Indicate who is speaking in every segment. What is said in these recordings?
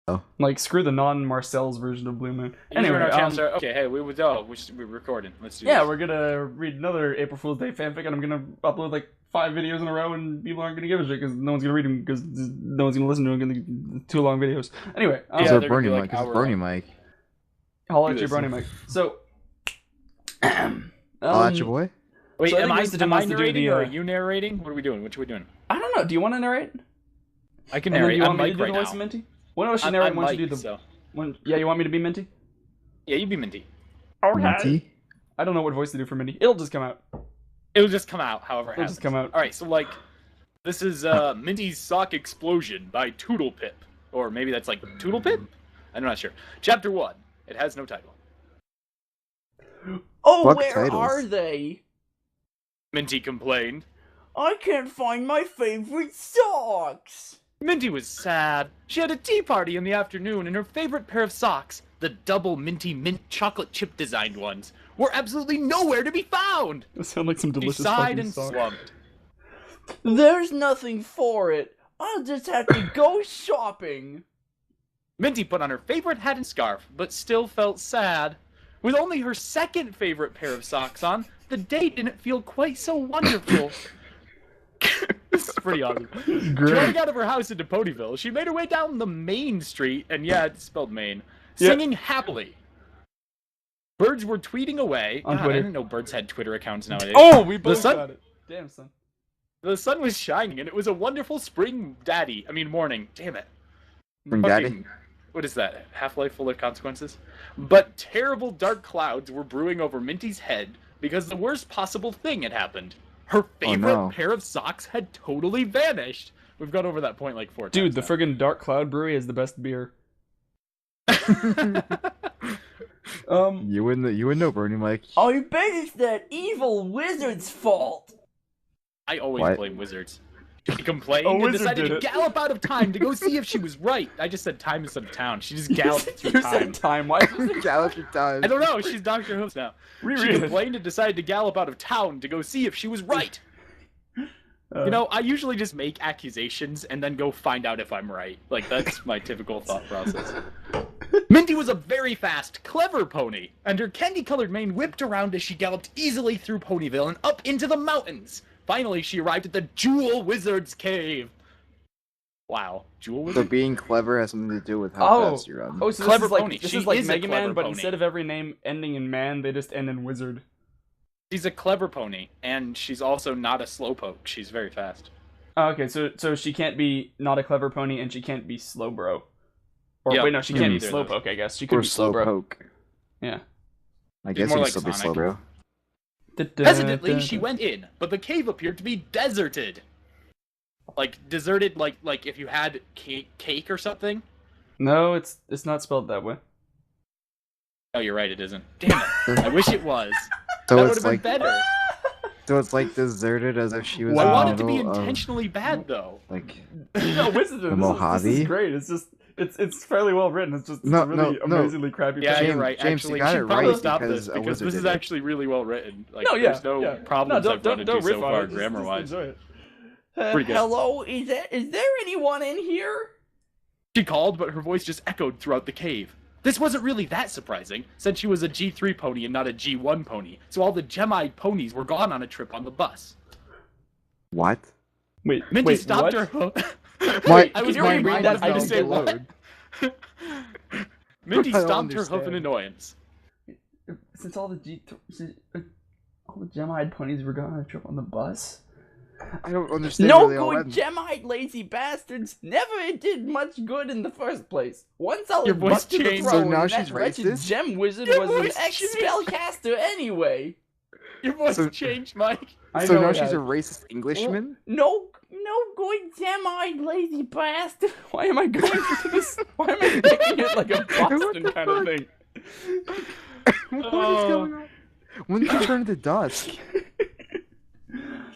Speaker 1: Oh.
Speaker 2: Like, screw the non-Marcel's version of Blue Moon.
Speaker 3: Anyway,
Speaker 2: Anyway,
Speaker 3: okay, hey, we're recording. Let's do this.
Speaker 2: yeah, we're gonna read another April Fool's Day fanfic, and I'm gonna upload like 5 videos in a row, and people aren't gonna give a shit because no one's gonna read them because no one's gonna listen to them. Gonna too long videos. Anyway,
Speaker 1: It's
Speaker 3: Yeah,
Speaker 1: a
Speaker 3: they're
Speaker 1: Bernie
Speaker 3: gonna be,
Speaker 1: mic.
Speaker 3: like,
Speaker 1: It's a
Speaker 3: hour
Speaker 1: Bernie
Speaker 3: long.
Speaker 1: mic.
Speaker 2: I'll let
Speaker 3: Do
Speaker 2: you,
Speaker 3: this.
Speaker 2: Brony Mike. So,
Speaker 1: Oh, that's your boy?
Speaker 3: Wait,
Speaker 2: So I
Speaker 3: am
Speaker 2: think
Speaker 3: I,
Speaker 2: Mr. Dim
Speaker 3: am I
Speaker 2: wants to do
Speaker 3: narrating
Speaker 2: the,
Speaker 3: or are you narrating? What are we doing? What are we doing?
Speaker 2: I don't know. Do you want to narrate?
Speaker 3: I can
Speaker 2: And then do
Speaker 3: narrate.
Speaker 2: you
Speaker 3: I'm
Speaker 2: want me to
Speaker 3: Mike
Speaker 2: do
Speaker 3: right
Speaker 2: the voice
Speaker 3: now.
Speaker 2: of Minty? When I should narrate, when should you do the?
Speaker 3: so.
Speaker 2: Yeah, you want me to be Minty?
Speaker 3: Yeah, you be Minty.
Speaker 1: Minty?
Speaker 2: I don't know what voice to do for Minty. It'll just come out.
Speaker 3: It'll just come out, however it
Speaker 2: It'll
Speaker 3: happens.
Speaker 2: just come out.
Speaker 3: Alright, so like, this is Minty's Sock Explosion by Toodlepip. Or maybe that's like Toodlepip? I'm not sure. Chapter 1. It has no title.
Speaker 2: Oh,
Speaker 1: Fuck
Speaker 2: where
Speaker 1: titles.
Speaker 2: are they?
Speaker 3: Minty complained.
Speaker 2: I can't find my favorite socks.
Speaker 3: Minty was sad. She had a tea party in the afternoon, and her favorite pair of socks, the double Minty mint chocolate chip designed ones, were absolutely nowhere to be found.
Speaker 2: That sounds like some
Speaker 3: She
Speaker 2: delicious
Speaker 3: sighed
Speaker 2: fucking
Speaker 3: and
Speaker 2: socks.
Speaker 3: slumped.
Speaker 2: There's nothing for it. I'll just have to go shopping.
Speaker 3: Minty put on her favorite hat and scarf, but still felt sad. With only her second favorite pair of socks on, the day didn't feel quite so wonderful. This is pretty awesome. Driving out of her house into Ponyville, she made her way down the main street, and yeah, it's spelled Main, singing happily. Birds were tweeting away.
Speaker 2: On
Speaker 3: God, I
Speaker 2: Twitter.
Speaker 3: didn't know birds had Twitter accounts nowadays.
Speaker 2: Oh, we both
Speaker 3: sun-
Speaker 2: got it. Damn, son.
Speaker 3: The sun was shining, and it was a wonderful spring morning. Damn it.
Speaker 1: Spring daddy?
Speaker 3: Fucking- What is that? Half-Life full of consequences? But terrible dark clouds were brewing over Minty's head because the worst possible thing had happened. Her favorite
Speaker 1: no.
Speaker 3: pair of socks had totally vanished. We've gone over that point like 4 times.
Speaker 2: Dude, the
Speaker 3: now.
Speaker 2: friggin' Dark Cloud Brewery is the best beer.
Speaker 1: You wouldn't know Bernie mic.
Speaker 2: I bet it's that evil wizard's fault.
Speaker 3: I always
Speaker 1: What?
Speaker 3: blame wizards. She complained
Speaker 2: A
Speaker 3: and
Speaker 2: wizard
Speaker 3: decided
Speaker 2: did
Speaker 3: to
Speaker 2: it.
Speaker 3: gallop out of time to go see if she was right. I just said time instead of town. She just galloped through
Speaker 2: You
Speaker 3: time.
Speaker 2: said time. Why?
Speaker 1: Galloping time.
Speaker 3: I don't know. She's Dr. Who now. She
Speaker 2: Reread it.
Speaker 3: complained and decided to gallop out of town to go see if she was right. You know, I usually just make accusations and then go find out if I'm right. Like, that's my typical thought process. Minty was a very fast, clever pony, and her candy-colored mane whipped around as she galloped easily through Ponyville and up into the mountains. Finally, she arrived at the Jewel Wizard's Cave. Wow, Jewel
Speaker 1: So
Speaker 3: Wizard?
Speaker 1: being clever has something to do with how fast you run.
Speaker 2: Oh, so
Speaker 3: Clever
Speaker 2: this is like,
Speaker 3: pony.
Speaker 2: This
Speaker 3: She
Speaker 2: is like
Speaker 3: is a
Speaker 2: Mega Man,
Speaker 3: clever
Speaker 2: but
Speaker 3: pony.
Speaker 2: instead of every name ending in man, they just end in wizard.
Speaker 3: She's a clever pony, and she's also not a slowpoke. She's very fast.
Speaker 2: Oh, okay, so she can't be not a clever pony, and she can't be slow bro. Or
Speaker 3: Yep,
Speaker 2: wait, no, she can't be
Speaker 3: neither of those.
Speaker 2: slowpoke. I guess she could
Speaker 1: Or
Speaker 2: be slow bro.
Speaker 1: Slowpoke.
Speaker 2: Yeah.
Speaker 1: I guess
Speaker 3: more
Speaker 1: you
Speaker 3: like
Speaker 1: can still be
Speaker 3: Sonic.
Speaker 1: slow, bro.
Speaker 3: Hesitantly, she went in, but the cave appeared to be deserted. Like, deserted, like if you had cake or something.
Speaker 2: No, it's not spelled that way.
Speaker 3: Oh, you're right, it isn't. Damn it. I wish it was.
Speaker 1: So
Speaker 3: That would
Speaker 1: it's
Speaker 3: have been
Speaker 1: like
Speaker 3: better.
Speaker 1: so it's like deserted as if she was
Speaker 3: I
Speaker 1: in the
Speaker 3: want it to be
Speaker 1: middle of,
Speaker 3: intentionally bad, though.
Speaker 1: like
Speaker 2: No, Wizard. This
Speaker 1: Mojave?
Speaker 2: is great. It's just it's fairly well written. It's just
Speaker 1: No,
Speaker 2: really
Speaker 1: no.
Speaker 2: amazingly crappy.
Speaker 3: Yeah,
Speaker 2: picture.
Speaker 3: you're right.
Speaker 1: James,
Speaker 3: Actually,
Speaker 1: you got
Speaker 3: we
Speaker 1: it
Speaker 3: should probably
Speaker 1: right
Speaker 3: stop
Speaker 1: because
Speaker 3: this
Speaker 1: a
Speaker 3: because
Speaker 1: wizard
Speaker 3: this is
Speaker 1: did it.
Speaker 3: actually really well written. Like,
Speaker 2: No, yeah,
Speaker 3: there's no
Speaker 2: yeah.
Speaker 3: problems I've run into
Speaker 2: riff
Speaker 3: so
Speaker 2: on
Speaker 3: far
Speaker 2: it. Just
Speaker 3: grammar-wise.
Speaker 2: enjoy it.
Speaker 3: Pretty good.
Speaker 2: Hello, is there anyone in here?
Speaker 3: She called, but her voice just echoed throughout the cave. This wasn't really that surprising, since she was a G3 pony and not a G1 pony, so all the gem-eyed ponies were gone on a trip on the bus.
Speaker 1: what?
Speaker 2: Wait,
Speaker 3: Minty
Speaker 2: wait,
Speaker 3: stopped
Speaker 2: what?
Speaker 3: her hoof.
Speaker 1: What?
Speaker 3: I was
Speaker 2: Can you
Speaker 3: wondering
Speaker 2: reread
Speaker 3: what
Speaker 2: that? I
Speaker 3: was
Speaker 2: didn't
Speaker 3: going to
Speaker 2: get
Speaker 3: say
Speaker 2: load.
Speaker 3: what. Minty
Speaker 1: I don't
Speaker 3: stomped her hoof in
Speaker 1: understand.
Speaker 3: annoyance.
Speaker 2: Since all the all the gem-eyed ponies were gone on a trip on the bus.
Speaker 1: I don't understand.
Speaker 2: No
Speaker 1: where they all
Speaker 2: good
Speaker 1: went.
Speaker 2: gem-eyed lazy bastards never did much good in the first place. Once I
Speaker 3: Your
Speaker 2: was
Speaker 3: voice
Speaker 2: butt to the
Speaker 3: changed.
Speaker 2: throne,
Speaker 1: So now
Speaker 2: and
Speaker 1: she's
Speaker 2: that wretched
Speaker 1: racist?
Speaker 2: gem wizard
Speaker 3: Your
Speaker 2: was an
Speaker 3: voice
Speaker 2: ex-spellcaster anyway.
Speaker 3: Your voice
Speaker 1: So-
Speaker 3: changed, Mike.
Speaker 1: So now
Speaker 2: it
Speaker 1: she's
Speaker 2: has.
Speaker 1: a racist Englishman?
Speaker 2: No good gem-eyed lazy bastard. Why am I going into this? Why am I making it like a Boston kind of thing?
Speaker 1: What is going on? When did you turn into dusk?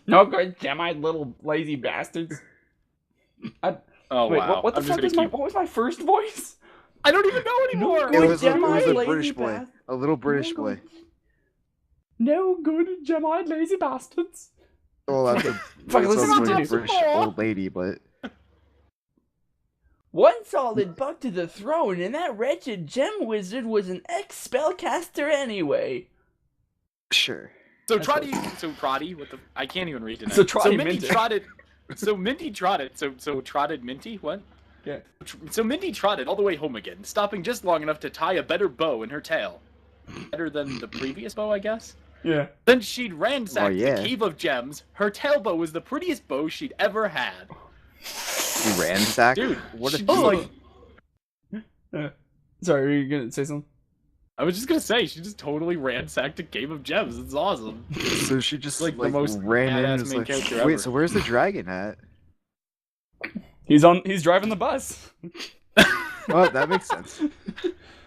Speaker 2: No good gem-eyed little lazy bastards.
Speaker 3: Oh,
Speaker 2: Wait,
Speaker 3: wow.
Speaker 2: what the
Speaker 3: I'm just
Speaker 2: fuck was
Speaker 3: gonna
Speaker 2: what was my first voice?
Speaker 3: I don't even know anymore.
Speaker 2: No,
Speaker 1: It was a
Speaker 2: gem-eyed lazy
Speaker 1: British boy.
Speaker 2: bastard.
Speaker 1: A little British boy.
Speaker 2: No good gem-eyed lazy bastards.
Speaker 1: Well, that's a,
Speaker 2: Fuck,
Speaker 1: that
Speaker 2: let's
Speaker 1: sounds like a
Speaker 2: continue.
Speaker 1: British old lady, but
Speaker 4: One solid buck to the throne, and that wretched gem wizard was an ex-spellcaster anyway.
Speaker 1: Sure.
Speaker 3: So Trotty, what the? I can't even read tonight.
Speaker 2: So Trotty
Speaker 3: Minty
Speaker 2: Minty.
Speaker 3: trotted. So Minty trotted. So trotted Minty. What?
Speaker 2: Yeah.
Speaker 3: So Minty trotted all the way home again, stopping just long enough to tie a better bow in her tail. Better than the previous bow, I guess.
Speaker 2: Yeah.
Speaker 3: Then she'd ransacked
Speaker 1: yeah.
Speaker 3: the Cave of Gems. Her tail bow was the prettiest bow she'd ever had.
Speaker 1: You ransacked?
Speaker 3: Dude,
Speaker 1: what
Speaker 3: she
Speaker 1: a
Speaker 3: just,
Speaker 1: thief.
Speaker 2: Sorry, were you gonna say something?
Speaker 3: I was just gonna say, she just totally ransacked a Cave of Gems. It's awesome.
Speaker 1: So she just
Speaker 3: Like,
Speaker 1: like
Speaker 3: the most
Speaker 1: ran in
Speaker 3: badass
Speaker 1: and was
Speaker 3: main
Speaker 1: like,
Speaker 3: character
Speaker 1: wait,
Speaker 3: ever.
Speaker 1: so where's the dragon at?
Speaker 2: He's driving the bus.
Speaker 1: Oh, that makes sense.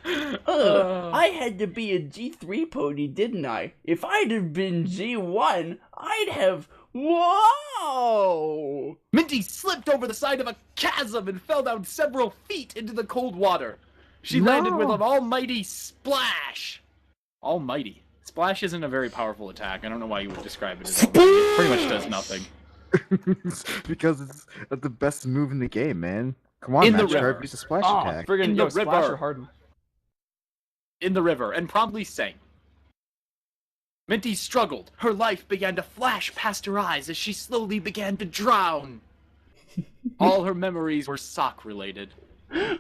Speaker 4: I had to be a G3 pony, didn't I? If I'd have been G1, I'd have... Whoa!
Speaker 3: Minty slipped over the side of a chasm and fell down several feet into the cold water. She landed with an almighty splash. Almighty. Splash isn't a very powerful attack. I don't know why you would describe it as almighty. It pretty much does nothing.
Speaker 1: Because it's the best move in the game, man. Come on,
Speaker 3: In the
Speaker 1: Matt
Speaker 3: river.
Speaker 1: Sharp, use a splash
Speaker 2: Oh,
Speaker 1: attack.
Speaker 2: friggin'
Speaker 3: In
Speaker 2: yo,
Speaker 3: the
Speaker 2: Splash
Speaker 3: river.
Speaker 2: or Harden.
Speaker 3: In the river, and promptly sank. Minty struggled. Her life began to flash past her eyes as she slowly began to drown. All her memories were sock-related.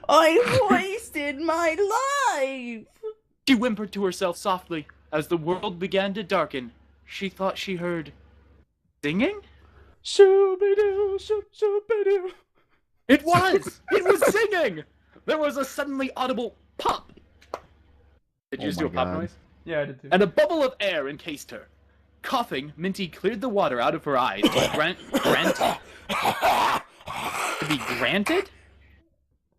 Speaker 4: I wasted my life!
Speaker 3: She whimpered to herself softly. As the world began to darken, she thought she heard... singing?
Speaker 2: Shooby-doo, shoop-shoopy-doo.
Speaker 3: It was! It was singing! There was a suddenly audible pop. Did you
Speaker 1: Oh
Speaker 3: just do a
Speaker 1: my
Speaker 3: pop
Speaker 1: God.
Speaker 3: noise?
Speaker 2: Yeah, I did too.
Speaker 3: And a bubble of air encased her. Coughing, Minty cleared the water out of her eyes to to be granted?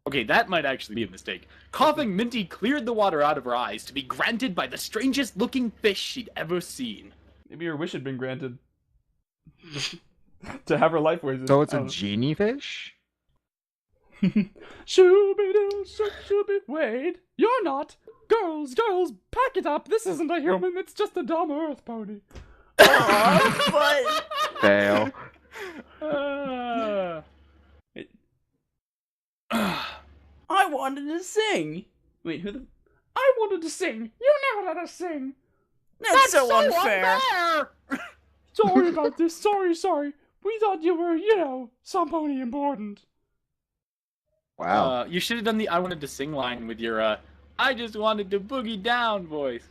Speaker 3: Okay, that might actually be a mistake. Coughing, Minty cleared the water out of her eyes to be granted by the strangest looking fish she'd ever seen.
Speaker 2: Maybe her wish had been granted. To have her life wasted.
Speaker 1: So it's
Speaker 2: I
Speaker 1: a
Speaker 2: don't
Speaker 1: genie fish?
Speaker 2: know. Shooby-doo, shoop-shoopy. Wait, you're not. Girls, pack it up. This isn't a human. It's just a dumb earth pony.
Speaker 4: But...
Speaker 1: Fail.
Speaker 4: I wanted to sing.
Speaker 2: Wait, who the... I wanted to sing. You never let us sing.
Speaker 4: That's so unfair.
Speaker 2: Sorry about this. Sorry. We thought you were, some pony important.
Speaker 1: Wow.
Speaker 3: You should have done the I wanted to sing line with your, I just wanted to boogie down voice.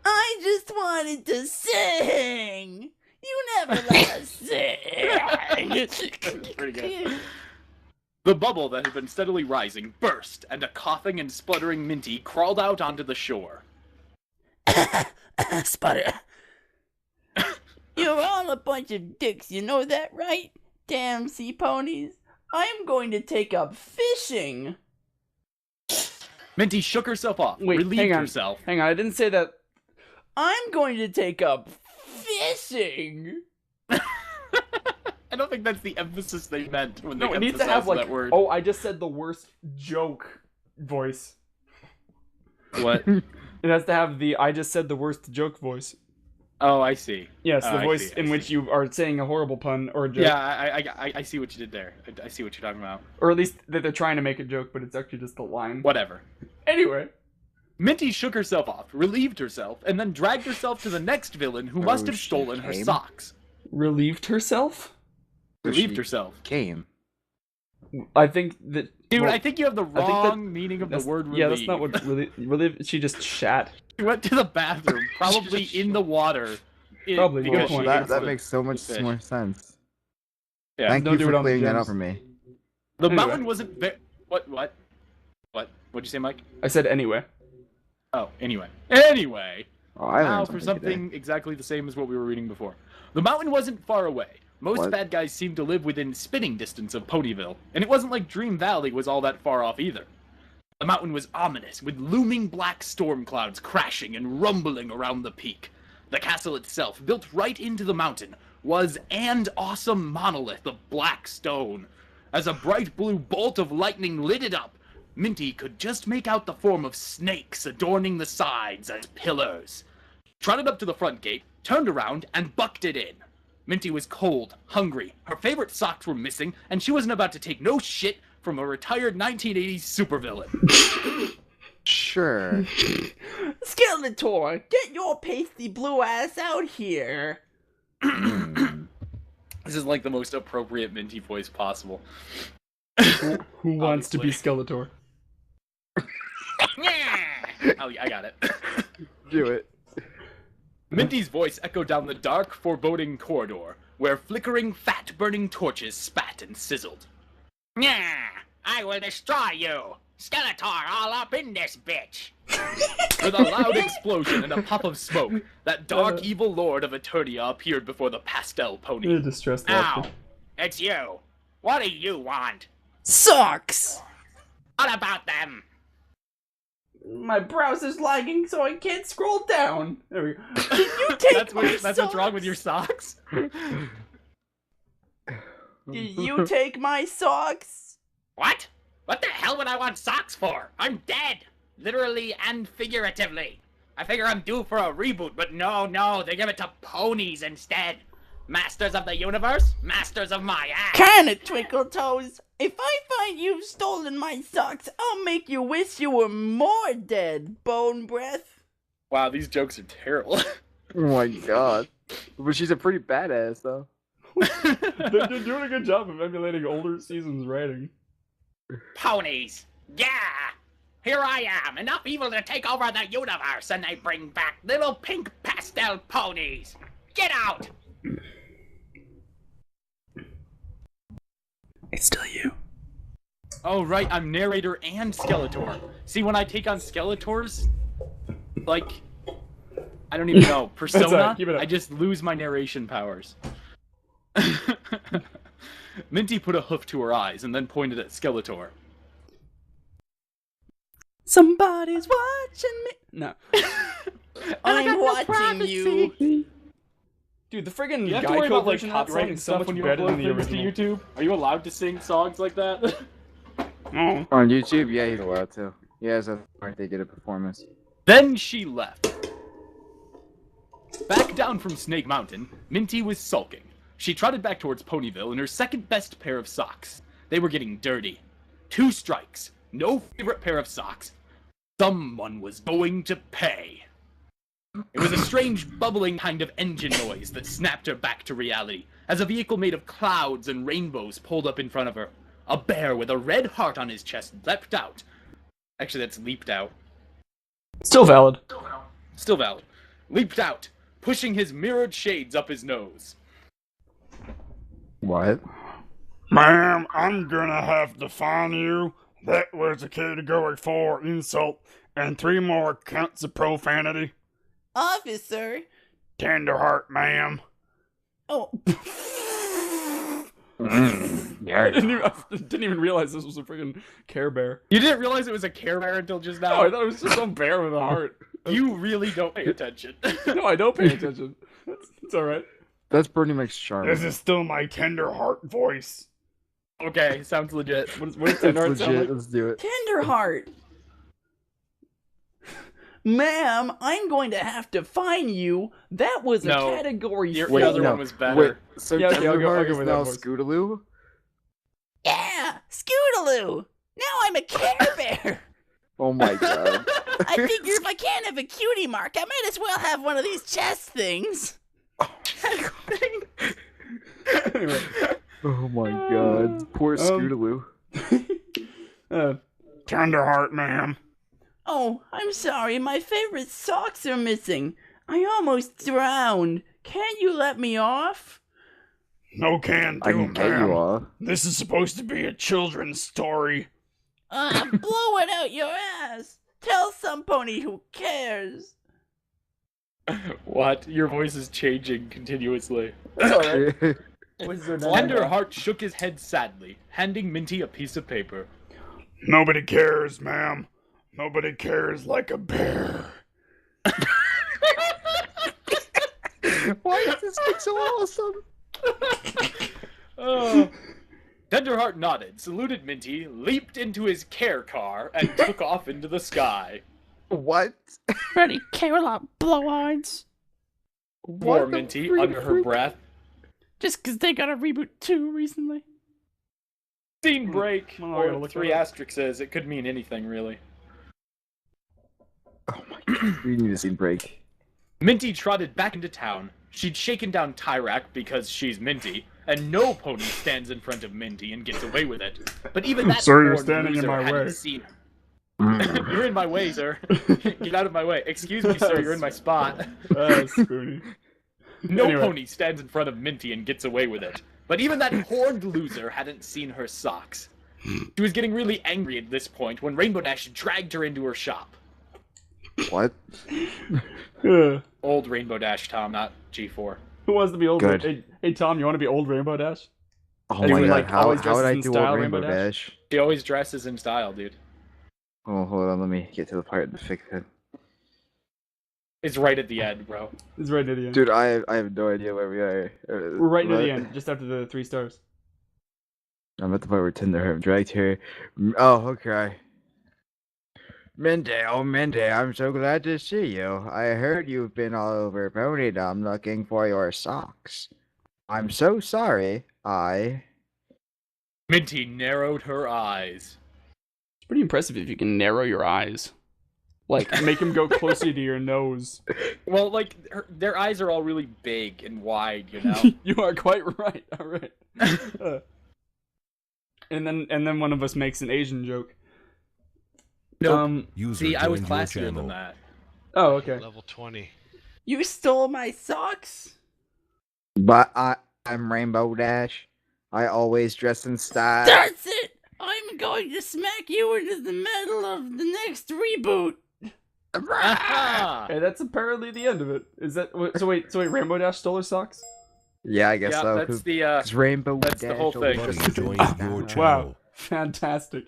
Speaker 4: I just wanted to sing. You never let us sing.
Speaker 3: Pretty good. The bubble that had been steadily rising burst, and a coughing and spluttering Minty crawled out onto the shore.
Speaker 4: Sputter. You're all a bunch of dicks, you know that, right? Damn sea ponies. I'm going to take up fishing.
Speaker 3: Minty shook herself off,
Speaker 2: Wait,
Speaker 3: relieved
Speaker 2: hang on.
Speaker 3: herself.
Speaker 2: Hang on, I didn't say that.
Speaker 4: I'm going to take up fishing.
Speaker 3: I don't think that's the emphasis they meant when they
Speaker 2: No, it needs to
Speaker 3: emphasized
Speaker 2: have, like,
Speaker 3: that word.
Speaker 2: oh, I just said the worst joke voice.
Speaker 3: What?
Speaker 2: It has to have the I just said the worst joke voice.
Speaker 3: Oh, I see.
Speaker 2: Yes,
Speaker 3: Oh,
Speaker 2: the
Speaker 3: I
Speaker 2: voice
Speaker 3: see, I
Speaker 2: in which
Speaker 3: see.
Speaker 2: you are saying a horrible pun or a joke.
Speaker 3: Yeah, I see what you did there. I see what you're talking about.
Speaker 2: Or at least that they're trying to make a joke, but it's actually just a line.
Speaker 3: Whatever.
Speaker 2: Anyway.
Speaker 3: Minty shook herself off, relieved herself, and then dragged herself to the next villain who must have
Speaker 1: she
Speaker 3: stolen her
Speaker 1: came?
Speaker 3: socks.
Speaker 2: Relieved herself?
Speaker 3: Relieved
Speaker 1: She
Speaker 3: herself.
Speaker 1: Came.
Speaker 2: I think that...
Speaker 3: Dude,
Speaker 2: well,
Speaker 3: I think you have the
Speaker 2: I think that-
Speaker 3: wrong meaning of the word relieve.
Speaker 2: Yeah, that's not what relieve... She just shat.
Speaker 3: She went to the bathroom, probably in the water.
Speaker 2: Probably,
Speaker 3: because
Speaker 2: good
Speaker 3: she
Speaker 2: point.
Speaker 3: hates
Speaker 1: That
Speaker 3: the-
Speaker 1: makes so much
Speaker 3: fish.
Speaker 1: more sense.
Speaker 3: Yeah.
Speaker 1: Thank
Speaker 2: Don't
Speaker 1: you
Speaker 2: do it
Speaker 1: for
Speaker 2: on the
Speaker 1: clearing that
Speaker 2: gems.
Speaker 1: up for me.
Speaker 3: The
Speaker 2: Anyway.
Speaker 3: mountain wasn't very... What? What'd you say, Mike?
Speaker 2: I said anyway.
Speaker 3: Oh, anyway. Anyway.
Speaker 1: Oh, I
Speaker 3: Now
Speaker 1: learned
Speaker 3: for
Speaker 1: something today.
Speaker 3: something exactly the same as what we were reading before. The mountain wasn't far away. Most
Speaker 1: What?
Speaker 3: bad guys seemed to live within spitting distance of Ponyville, and it wasn't like Dream Valley was all that far off either. The mountain was ominous, with looming black storm clouds crashing and rumbling around the peak. The castle itself, built right into the mountain, was an awesome monolith of black stone. As a bright blue bolt of lightning lit it up, Minty could just make out the form of snakes adorning the sides as pillars. Trotted up to the front gate, turned around, and bucked it in. Minty was cold, hungry, her favorite socks were missing, and she wasn't about to take no shit from a retired 1980s supervillain.
Speaker 1: Sure.
Speaker 4: Skeletor, get your pasty blue ass out here.
Speaker 3: This is like the most appropriate Minty voice possible.
Speaker 2: Who wants to be Skeletor?
Speaker 3: Oh, yeah, I got it.
Speaker 1: Do it.
Speaker 3: Minty's voice echoed down the dark, foreboding corridor, where flickering, fat-burning torches spat and sizzled.
Speaker 5: Yeah, I will destroy you! Skeletor all up in this bitch!
Speaker 3: With a loud explosion and a puff of smoke, that dark, evil lord of Eternia appeared before the pastel pony.
Speaker 2: Distressed
Speaker 5: Ow!
Speaker 2: laughter.
Speaker 5: It's you! What do you want?
Speaker 4: Socks!
Speaker 5: What about them?
Speaker 4: My browser's lagging, so I can't scroll down.
Speaker 2: There we go.
Speaker 4: Can you take
Speaker 3: That's
Speaker 4: my
Speaker 3: what's wrong with your socks?
Speaker 4: Did you take my socks?
Speaker 5: What? What the hell would I want socks for? I'm dead! Literally and figuratively. I figure I'm due for a reboot, but no, they give it to ponies instead. Masters of the universe, masters of my ass.
Speaker 4: Kinda, Twinkle Toes. If I find you've stolen my socks, I'll make you wish you were more dead, Bone Breath.
Speaker 3: Wow, these jokes are terrible.
Speaker 1: Oh my god. But she's a pretty badass, though.
Speaker 2: They're doing a good job of emulating older seasons' writing.
Speaker 5: Ponies. Yeah! Here I am, enough evil to take over the universe, and I bring back little pink pastel ponies. Get out!
Speaker 4: It's still you.
Speaker 3: Oh, right, I'm narrator and Skeletor. See, when I take on Skeletors, like, I don't even know, Persona,
Speaker 2: alright, keep it up.
Speaker 3: I just lose my narration powers. Minty put a hoof to her eyes and then pointed at Skeletor.
Speaker 4: Somebody's watching me. No. I'm watching you.
Speaker 2: Dude, the friggin'
Speaker 3: You have to worry
Speaker 2: Geico
Speaker 3: about, like,
Speaker 2: version of that song
Speaker 3: copyright
Speaker 2: is so
Speaker 3: stuff
Speaker 2: much
Speaker 3: when you
Speaker 2: better than
Speaker 3: upload
Speaker 2: the
Speaker 3: things to
Speaker 2: original.
Speaker 3: YouTube? Are you allowed to sing songs like that?
Speaker 2: Oh.
Speaker 1: On YouTube? Yeah, he's allowed to. He has a right they get a performance.
Speaker 3: Then she left. Back down from Snake Mountain, Minty was sulking. She trotted back towards Ponyville in her second best pair of socks. They were getting dirty. 2 strikes. No favorite pair of socks. Someone was going to pay. It was a strange, bubbling kind of engine noise that snapped her back to reality, as a vehicle made of clouds and rainbows pulled up in front of her. A bear with a red heart on his chest leapt out. Actually, that's leaped out.
Speaker 2: Still valid.
Speaker 3: Still valid. Leaped out, pushing his mirrored shades up his nose.
Speaker 1: What?
Speaker 6: Ma'am, I'm gonna have to fine you. That was a category 4 insult and 3 more counts of profanity.
Speaker 4: Officer.
Speaker 6: Tenderheart, ma'am.
Speaker 4: Oh.
Speaker 2: I didn't even realize this was a friggin' Care Bear.
Speaker 3: You didn't realize it was a Care Bear until just
Speaker 2: No,
Speaker 3: now?
Speaker 2: I thought it was just some bear with a heart.
Speaker 3: You really don't pay attention.
Speaker 2: No, I don't pay attention. It's alright.
Speaker 1: That's Bernie McSharp.
Speaker 6: This is still my Tenderheart voice.
Speaker 3: Okay, sounds legit.
Speaker 2: What does
Speaker 1: It's
Speaker 2: Tenderheart sound
Speaker 1: legit.
Speaker 2: like?
Speaker 1: Let's do it.
Speaker 4: Tenderheart. Ma'am, I'm going to have to fine you. That was a
Speaker 3: No.
Speaker 4: category
Speaker 3: Your,
Speaker 4: 4.
Speaker 3: the other
Speaker 1: no.
Speaker 3: one was better.
Speaker 1: Wait, so
Speaker 2: Yeah, okay, I'll go
Speaker 1: Tenderheart is
Speaker 2: with that
Speaker 1: now
Speaker 2: voice.
Speaker 1: Scootaloo?
Speaker 4: Yeah, Scootaloo. Now I'm a Care Bear.
Speaker 1: Oh my god.
Speaker 4: I figure if I can't have a cutie mark, I might as well have one of these chest things.
Speaker 2: Anyway.
Speaker 1: Oh my god. Poor Scootaloo.
Speaker 6: Tenderheart, ma'am.
Speaker 4: Oh, I'm sorry, my favorite socks are missing. I almost drowned. Can't you let me off?
Speaker 6: No can do,
Speaker 1: I can get you
Speaker 6: ma'am.
Speaker 1: off.
Speaker 6: This is supposed to be a children's story.
Speaker 4: Blow it out your ass. Tell some pony who cares.
Speaker 3: What? Your voice is changing continuously. Tenderheart shook his head sadly, handing Minty a piece of paper.
Speaker 6: Nobody cares, ma'am. Nobody cares like a bear.
Speaker 1: Why is this thing so awesome?
Speaker 3: Oh. Tenderheart nodded, saluted Minty, leaped into his care car, and took off into the sky.
Speaker 1: What?
Speaker 4: Ready, Caroline Bloweyes.
Speaker 3: Poor
Speaker 1: What the
Speaker 3: Minty,
Speaker 1: freak-
Speaker 3: under her breath.
Speaker 4: Just 'cause they got a reboot too recently.
Speaker 3: Scene break,
Speaker 2: Oh, I gotta
Speaker 3: or
Speaker 2: look
Speaker 3: 3
Speaker 2: that up.
Speaker 3: asterisks. It could mean anything, really.
Speaker 1: Oh my god. We need a scene break.
Speaker 3: Minty trotted back into town. She'd shaken down Tyrak because she's Minty, and no pony stands in front of Minty and gets away with it. But even that
Speaker 6: Sir, you're
Speaker 3: horned
Speaker 6: standing in
Speaker 3: loser
Speaker 6: my
Speaker 3: hadn't
Speaker 6: way.
Speaker 3: seen her.
Speaker 1: Mm.
Speaker 3: You're in my way, sir. Get out of my way. Excuse me, sir. You're in my spot.
Speaker 2: Spoony.
Speaker 3: No
Speaker 2: Anyway.
Speaker 3: pony stands in front of Minty and gets away with it. But even that horned loser hadn't seen her socks. She was getting really angry at this point when Rainbow Dash dragged her into her shop.
Speaker 1: What?
Speaker 3: Old Rainbow Dash, Tom, not G4.
Speaker 2: Who wants to be old?
Speaker 1: Good.
Speaker 2: Hey, Tom, you want to be old Rainbow Dash?
Speaker 1: Oh
Speaker 2: And
Speaker 1: my
Speaker 2: you,
Speaker 1: god,
Speaker 2: like,
Speaker 1: how
Speaker 2: always
Speaker 1: would
Speaker 2: dresses
Speaker 1: I
Speaker 2: in
Speaker 1: do
Speaker 2: style,
Speaker 1: old Rainbow
Speaker 2: Rainbow
Speaker 1: Dash?
Speaker 3: She always dresses in style, dude.
Speaker 1: Oh, hold on, let me get to the part to fix it.
Speaker 3: It's right at the end, bro.
Speaker 2: It's right near the end.
Speaker 1: Dude, I have no idea where we are.
Speaker 2: We're right near the
Speaker 1: What?
Speaker 2: end, just after the 3 stars.
Speaker 1: I'm at the point where Tinder have dragged here. Oh, okay. Minty, oh Minty, I'm so glad to see you. I heard you've been all over Ponydom looking for your socks. I'm so sorry.
Speaker 3: Minty narrowed her eyes.
Speaker 2: It's pretty impressive if you can narrow your eyes. Like, make them go closer to your nose.
Speaker 3: Well, like, their eyes are all really big and wide, you know?
Speaker 2: You are quite right. All right. And then one of us makes an Asian joke.
Speaker 3: Nope.
Speaker 7: User
Speaker 3: See, I was
Speaker 7: joined your
Speaker 3: classier
Speaker 7: channel.
Speaker 3: than that.
Speaker 2: Oh, okay.
Speaker 8: Level 20.
Speaker 4: You stole my socks?
Speaker 1: But I'm Rainbow Dash. I always dress in style.
Speaker 4: That's it! I'm going to smack you into the middle of the next reboot.
Speaker 3: Aha!
Speaker 2: Hey, that's apparently the end of it. Is that so? Wait, Rainbow Dash stole her socks?
Speaker 1: Yeah, I guess
Speaker 3: Yeah,
Speaker 1: so.
Speaker 3: that's the,
Speaker 1: 'Cause Rainbow
Speaker 3: that's the
Speaker 1: Dash
Speaker 3: whole thing.
Speaker 1: always
Speaker 7: Buddy
Speaker 1: dresses in
Speaker 7: joined
Speaker 1: style.
Speaker 7: your channel.
Speaker 2: Wow, fantastic.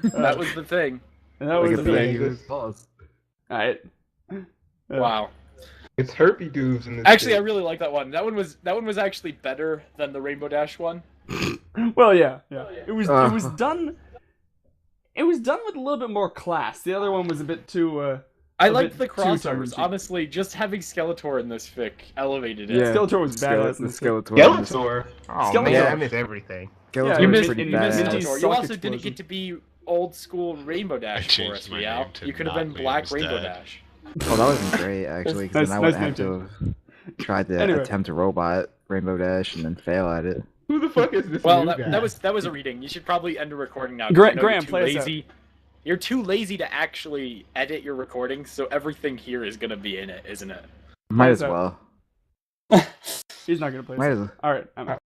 Speaker 3: that was the thing.
Speaker 2: And that
Speaker 1: Look
Speaker 2: was
Speaker 1: at
Speaker 2: the
Speaker 1: the
Speaker 2: thing.
Speaker 1: he was false.
Speaker 2: Alright.
Speaker 3: Wow.
Speaker 9: It's herpy doos in this.
Speaker 3: Actually, I
Speaker 9: shit.
Speaker 3: really like that one. That one was actually better than the Rainbow Dash one.
Speaker 2: Well, yeah. It was done. It was done with a little bit more class. The other one was a bit too.
Speaker 3: I
Speaker 2: a
Speaker 3: liked
Speaker 2: bit
Speaker 3: the
Speaker 2: too
Speaker 3: crossovers.
Speaker 2: tongue-in-cheek.
Speaker 3: Honestly, just having Skeletor in this fic elevated it.
Speaker 1: Yeah.
Speaker 2: Skeletor was badass. in
Speaker 1: The
Speaker 2: this thing.
Speaker 1: Skeletor.
Speaker 9: Skeletor. Oh
Speaker 2: Skeletor.
Speaker 9: man, I miss everything.
Speaker 1: Skeletor
Speaker 2: Yeah,
Speaker 3: You
Speaker 1: was
Speaker 3: missed,
Speaker 1: pretty
Speaker 2: in
Speaker 3: you missed
Speaker 2: Minty's
Speaker 1: badass.
Speaker 3: Skeletor. You
Speaker 2: sock
Speaker 3: also didn't
Speaker 2: explosion.
Speaker 3: get to be old school Rainbow Dash for
Speaker 8: changed
Speaker 3: us,
Speaker 8: my
Speaker 3: Meow.
Speaker 8: name to
Speaker 3: You could have
Speaker 8: not
Speaker 3: been
Speaker 8: mean
Speaker 3: Black
Speaker 8: his
Speaker 3: Rainbow
Speaker 8: dad.
Speaker 3: Dash.
Speaker 1: Oh, that would have been great, actually, because then I
Speaker 2: Nice
Speaker 1: would have
Speaker 2: name,
Speaker 1: to try to
Speaker 2: Anyway.
Speaker 1: attempt a robot Rainbow Dash and then fail at it.
Speaker 9: Who the fuck is this
Speaker 3: Well,
Speaker 9: new guy?
Speaker 3: that was a reading. You should probably end the recording now. 'cause
Speaker 2: Graham,
Speaker 3: I know
Speaker 2: Graham,
Speaker 3: you're too
Speaker 2: play us out.
Speaker 3: lazy. You're too lazy to actually edit your recording, so everything here is gonna be in it, isn't it?
Speaker 1: Might as
Speaker 2: so-
Speaker 1: well.
Speaker 2: He's not gonna play.
Speaker 1: Might
Speaker 2: this.
Speaker 1: as well.
Speaker 2: All right, I'm out.